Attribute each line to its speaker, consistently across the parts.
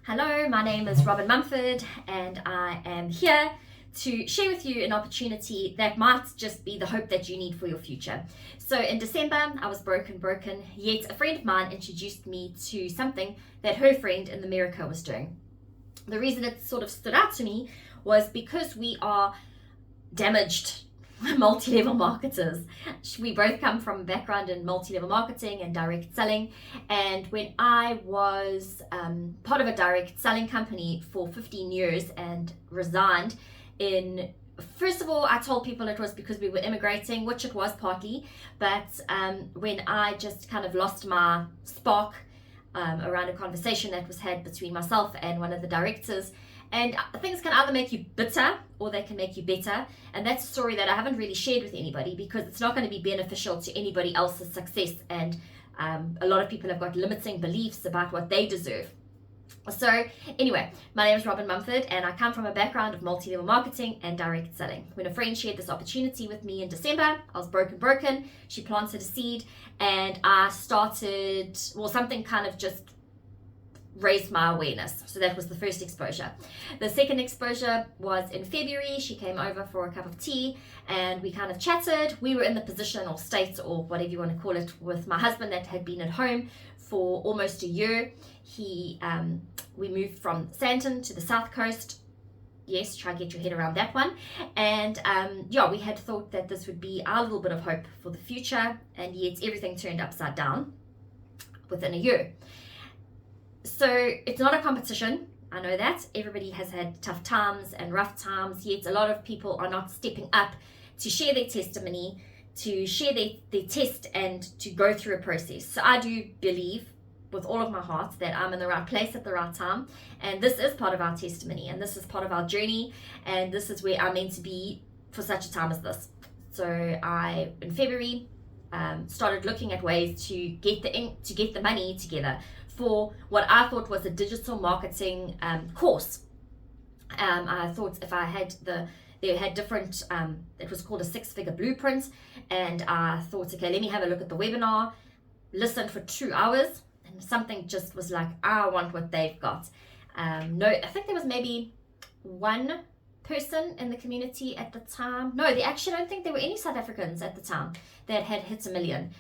Speaker 1: Hello, my name is Robin Mumford, and I am here to share with you an opportunity that might just be the hope that you need for your future. So in December, I was broken, yet a friend of mine introduced me to something that her friend in America was doing. The reason it sort of stood out to me was because we are damaged multi-level marketers. We both come from a background in multi-level marketing and direct selling, and when I was part of a direct selling company for 15 years and resigned first of all, I told people it was because we were immigrating, which it was partly, but when I just kind of lost my spark around a conversation that was had between myself and one of the directors. And things can either make you bitter or they can make you better. And that's a story that I haven't really shared with anybody because it's not going to be beneficial to anybody else's success. And a lot of people have got limiting beliefs about what they deserve. So anyway, my name is Robin Mumford and I come from a background of multi-level marketing and direct selling. When a friend shared this opportunity with me in December, I was broken. She planted a seed and I started, something kind of just raised my awareness. So that was the first exposure. The second exposure was in February. She came over for a cup of tea and we kind of chatted. We were in the position or state or whatever you want to call it with my husband that had been at home for almost a year. We moved from Sandton to the south coast. Yes, try and get your head around that one. And we had thought that this would be our little bit of hope for the future, and yet everything turned upside down within a year. So it's not a competition. I know that everybody has had tough times and rough times, yet a lot of people are not stepping up to share their testimony, to share their test and to go through a process. So I do believe with all of my heart that I'm in the right place at the right time, and this is part of our testimony and this is part of our journey, and this is where I'm meant to be for such a time as this. So I in February started looking at ways to get the money together for what I thought was a digital marketing course. I thought if I had they had different, it was called a 6-figure blueprint, and I thought, okay, let me have a look at the webinar, listened for 2 hours, and something just was like, I want what they've got. I think there was maybe one person in the community at the time. No, I don't think there were any South Africans at the time that had hit 1 million.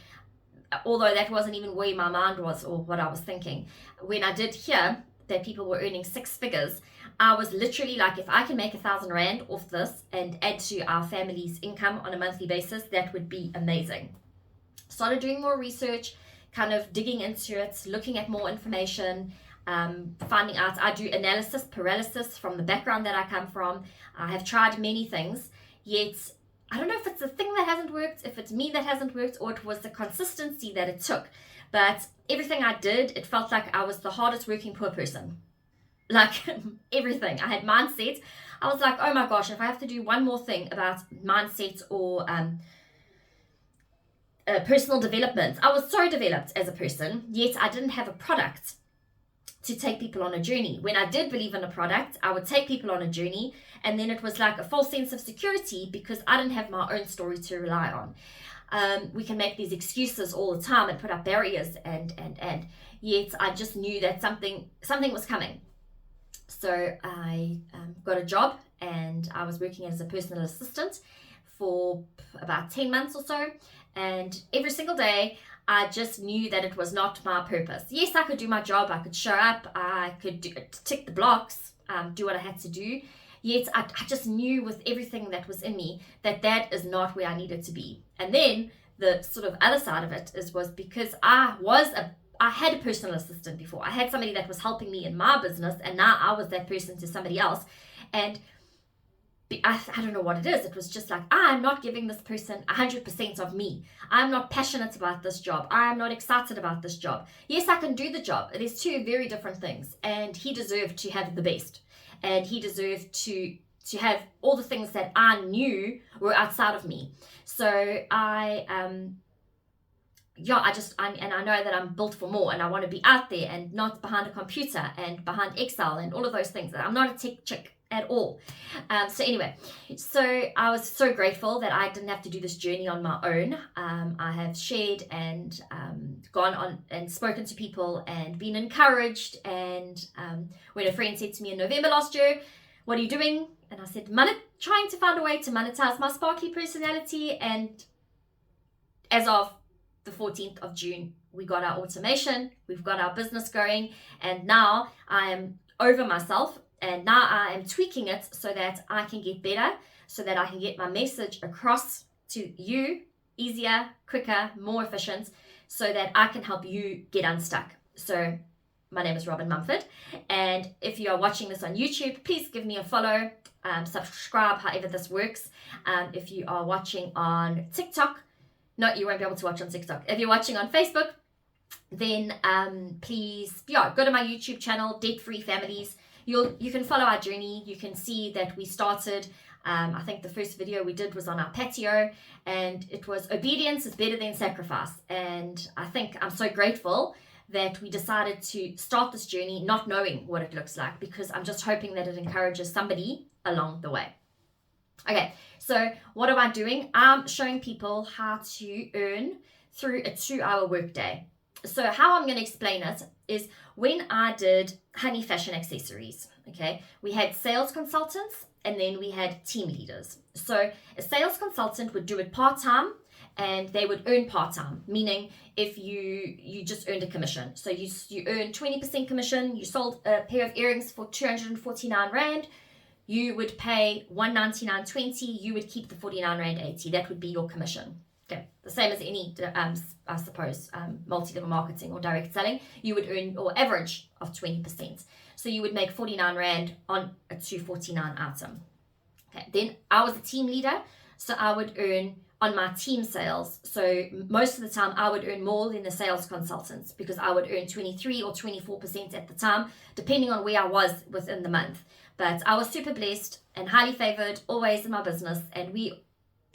Speaker 1: Although that wasn't even where my mind was or what I was thinking. When I did hear that people were earning 6 figures, I was literally like, if I can make 1,000 Rand off this and add to our family's income on a monthly basis, that would be amazing. Started doing more research, kind of digging into it, looking at more information, finding out. I do analysis paralysis from the background that I come from. I have tried many things, yet I don't know if it's the thing that hasn't worked, if it's me that hasn't worked, or it was the consistency that it took. But everything I did, it felt like I was the hardest working poor person. Like everything. I had mindset. I was like, oh my gosh, if I have to do one more thing about mindset or personal development. I was so developed as a person, yet I didn't have a product to take people on a journey. When I did believe in a product, I would take people on a journey, and then it was like a false sense of security because I didn't have my own story to rely on. We can make these excuses all the time and put up barriers and yet I just knew that something was coming. So I got a job and I was working as a personal assistant for about 10 months or so, and every single day I just knew that it was not my purpose. Yes, I could do my job, I could show up, I could tick the blocks, do what I had to do. Yet I just knew with everything that was in me that is not where I needed to be. And then the sort of other side of it was because I had a personal assistant before. I had somebody that was helping me in my business, and now I was that person to somebody else. And I don't know what it is. It was just like, I'm not giving this person 100% of me. I'm not passionate about this job. I'm not excited about this job. Yes, I can do the job. There's two very different things. And he deserved to have the best. And he deserved to have all the things that I knew were outside of me. So I know that I'm built for more, and I want to be out there and not behind a computer and behind Excel and all of those things. I'm not a tech chick at all. So anyway, so I was so grateful that I didn't have to do this journey on my own. I have shared and gone on and spoken to people and been encouraged. And when a friend said to me in November last year, "What are you doing?" And I said, trying to find a way to monetize my sparkly personality. And as of the 14th of June, we got our automation, we've got our business going, and now I am over myself, and now I am tweaking it so that I can get better, so that I can get my message across to you easier, quicker, more efficient, so that I can help you get unstuck. So my name is Robin Mumford, and if you are watching this on YouTube, please give me a follow, subscribe, however this works. If you are watching on TikTok, no, you won't be able to watch on TikTok. If you're watching on Facebook, then please go to my YouTube channel, Debt Free Families. You can follow our journey. You can see that we started, I think the first video we did was on our patio, and it was obedience is better than sacrifice. And I think I'm so grateful that we decided to start this journey not knowing what it looks like, because I'm just hoping that it encourages somebody along the way. Okay, so what am I doing? I'm showing people how to earn through a 2-hour workday. So how I'm going to explain it is, when I did Honey Fashion Accessories, okay, we had sales consultants and then we had team leaders. So a sales consultant would do it part-time and they would earn part-time, meaning if you just earned a commission. So you earn 20% commission, you sold a pair of earrings for 249 Rand, you would pay 199.20, you would keep the 49 Rand 80. That would be your commission. Okay, the same as any, I suppose, multi-level marketing or direct selling, you would earn or average of 20%. So you would make 49 Rand on a 249 item. Okay, then I was a team leader, so I would earn on my team sales. So most of the time I would earn more than the sales consultants, because I would earn 23 or 24% at the time, depending on where I was within the month. But I was super blessed and highly favored always in my business, and we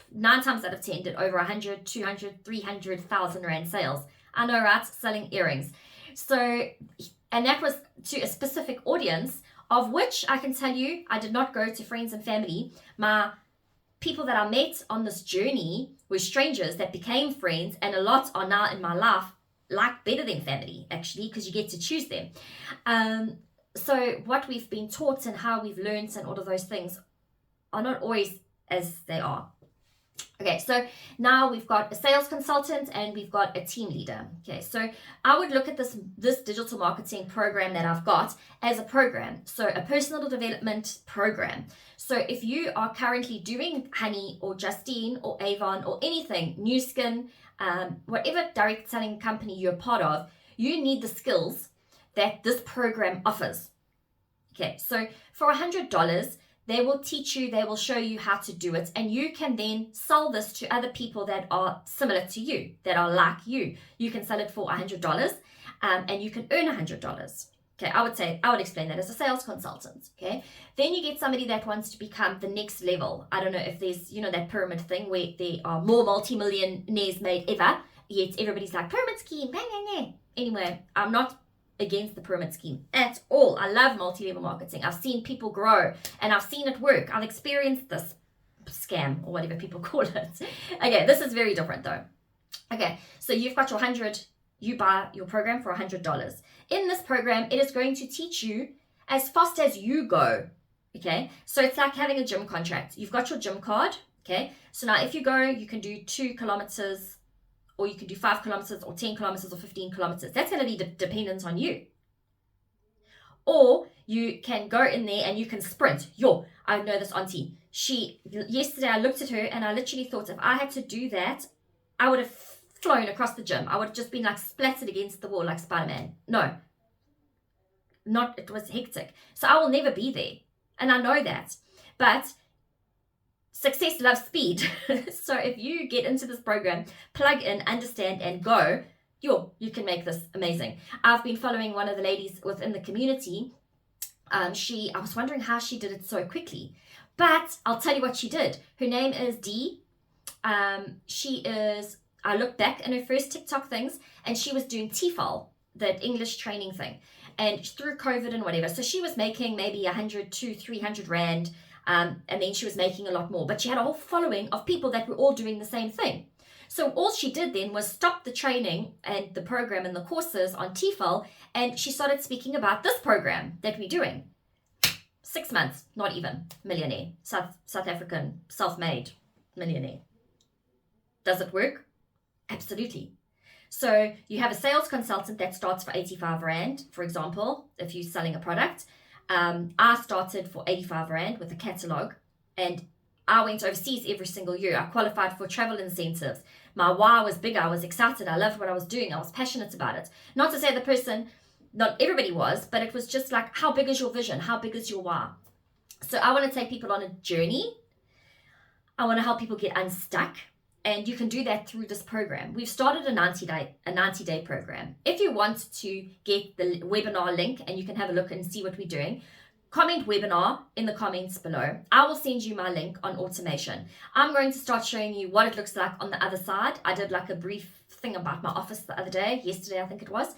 Speaker 1: 9 times out of 10 did over 100, 200, 300,000 Rand sales. I know, right? Selling earrings. So, and that was to a specific audience, of which I can tell you, I did not go to friends and family. My people that I met on this journey were strangers that became friends, and a lot are now in my life, like better than family, actually, because you get to choose them. So what we've been taught and how we've learned and all of those things are not always as they are. Okay, so now we've got a sales consultant and we've got a team leader. Okay, so I would look at this digital marketing program that I've got as a program, so a personal development program. So if you are currently doing Honey or Justine or Avon or anything, Nu Skin, whatever direct selling company you're part of, you need the skills that this program offers. Okay, so for $100, they will teach you, they will show you how to do it, and you can then sell this to other people that are similar to you, that are like you. You can sell it for $100 and you can earn $100. Okay, I would explain that as a sales consultant. Okay, then you get somebody that wants to become the next level. I don't know if there's, that pyramid thing where there are more multi-millionaires made ever, yet everybody's like, pyramid scheme, bang, bang, bang. Anyway, I'm not against the pyramid scheme at all. I love multi-level marketing. I've seen people grow and I've seen it work. I've experienced this scam or whatever people call it. Okay, this is very different though. Okay, so you've got your 100, you buy your program for $100. In this program, it is going to teach you as fast as you go. Okay, so it's like having a gym contract. You've got your gym card. Okay, so now if you go, you can do 2 kilometers, or you can do 5 kilometers or 10 kilometers or 15 kilometers. That's going to be dependent on you. Or you can go in there and you can sprint. I know this auntie. Yesterday I looked at her and I literally thought, if I had to do that, I would have flown across the gym. I would have just been like splattered against the wall like Spider-Man. No. It was hectic. So I will never be there. And I know that. But success loves speed. So if you get into this program, plug in, understand, and go, you can make this amazing. I've been following one of the ladies within the community. I was wondering how she did it so quickly. But I'll tell you what she did. Her name is Dee. I looked back in her first TikTok things, and she was doing TEFL, that English training thing. and through COVID and whatever. So she was making maybe 100 to 300 Rand, and then she was making a lot more. But she had a whole following of people that were all doing the same thing. So all she did then was stop the training and the program and the courses on TEFL, and she started speaking about this program that we're doing. 6 months, not even, millionaire, South African, self-made millionaire. Does it work? Absolutely. So you have a sales consultant that starts for 85 Rand, for example, if you're selling a product. I started for 85 Rand with a catalog, and I went overseas every single year. I qualified for travel incentives. My why was big. I was excited. I loved what I was doing. I was passionate about it. Not to say the person, not everybody was, but it was just like, how big is your vision? How big is your why? So I want to take people on a journey. I want to help people get unstuck. And you can do that through this program. We've started a 90-day program. If you want to get the webinar link and you can have a look and see what we're doing, comment webinar in the comments below. I will send you my link on automation. I'm going to start showing you what it looks like on the other side. I did like a brief thing about my office the other day, yesterday I think it was.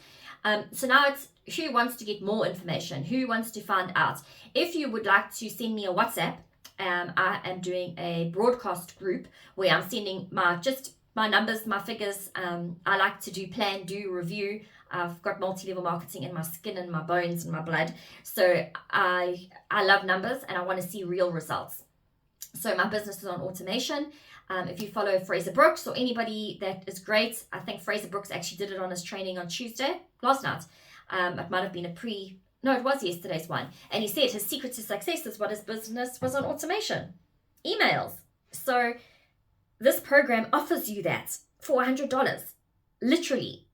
Speaker 1: So now it's who wants to get more information, who wants to find out. If you would like to send me a WhatsApp, I am doing a broadcast group where I'm sending my numbers, my figures. I like to do plan, do, review. I've got multi-level marketing in my skin and my bones and my blood. So I love numbers and I want to see real results. So my business is on automation. If you follow Fraser Brooks or anybody that is great, I think Fraser Brooks actually did it on his training on Tuesday, last night. It might have been it was yesterday's one. And he said his secret to success is what his business was on automation, emails. So this program offers you that for $100, literally.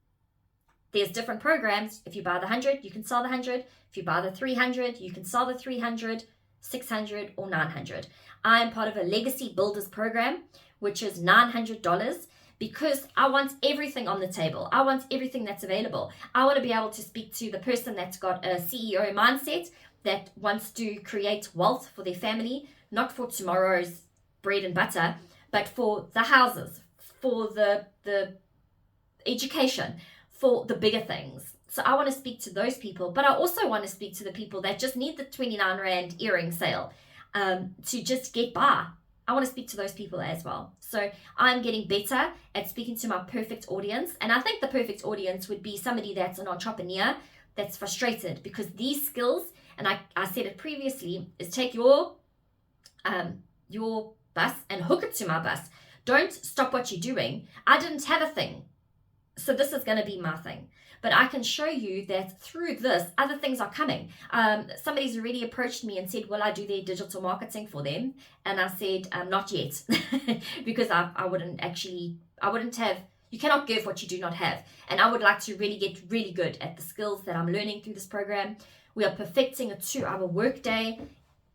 Speaker 1: There's different programs. If you buy the 100, you can sell the 100. If you buy the 300, you can sell the 300, 600, or 900. I am part of a Legacy Builders program, which is $900, because I want everything on the table. I want everything that's available. I want to be able to speak to the person that's got a CEO mindset, that wants to create wealth for their family, not for tomorrow's bread and butter, but for the houses, for the education, for the bigger things. So I want to speak to those people, but I also want to speak to the people that just need the 29 Rand earring sale to just get by. I want to speak to those people as well. So I'm getting better at speaking to my perfect audience. And I think the perfect audience would be somebody that's an entrepreneur that's frustrated, because these skills, and I said it previously, is take your bus and hook it to my bus. Don't stop what you're doing. I didn't have a thing, so this is going to be my thing. But I can show you that through this, other things are coming. Somebody's already approached me and said, will I do their digital marketing for them? And I said, not yet, because I wouldn't have, you cannot give what you do not have. And I would like to really get really good at the skills that I'm learning through this program. We are perfecting a 2-hour workday.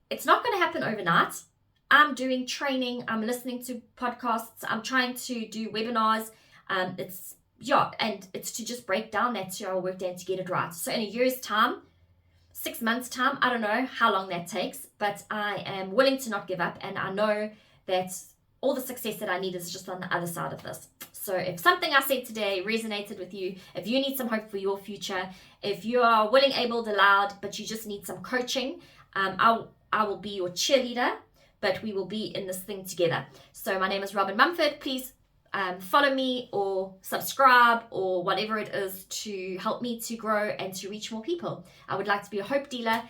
Speaker 1: It's not going to happen overnight. I'm doing training. I'm listening to podcasts. I'm trying to do webinars. And it's to just break down that 2-hour workday and to get it right. So in a year's time, 6 months time, I don't know how long that takes, but I am willing to not give up. And I know that all the success that I need is just on the other side of this. So if something I said today resonated with you, if you need some hope for your future, if you are willing, able, allowed, but you just need some coaching, I will be your cheerleader, but we will be in this thing together. So my name is Robin Mumford. Please follow me or subscribe or whatever it is to help me to grow and to reach more people. I would like to be a hope dealer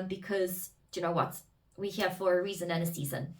Speaker 1: because, do you know what? We're here for a reason and a season.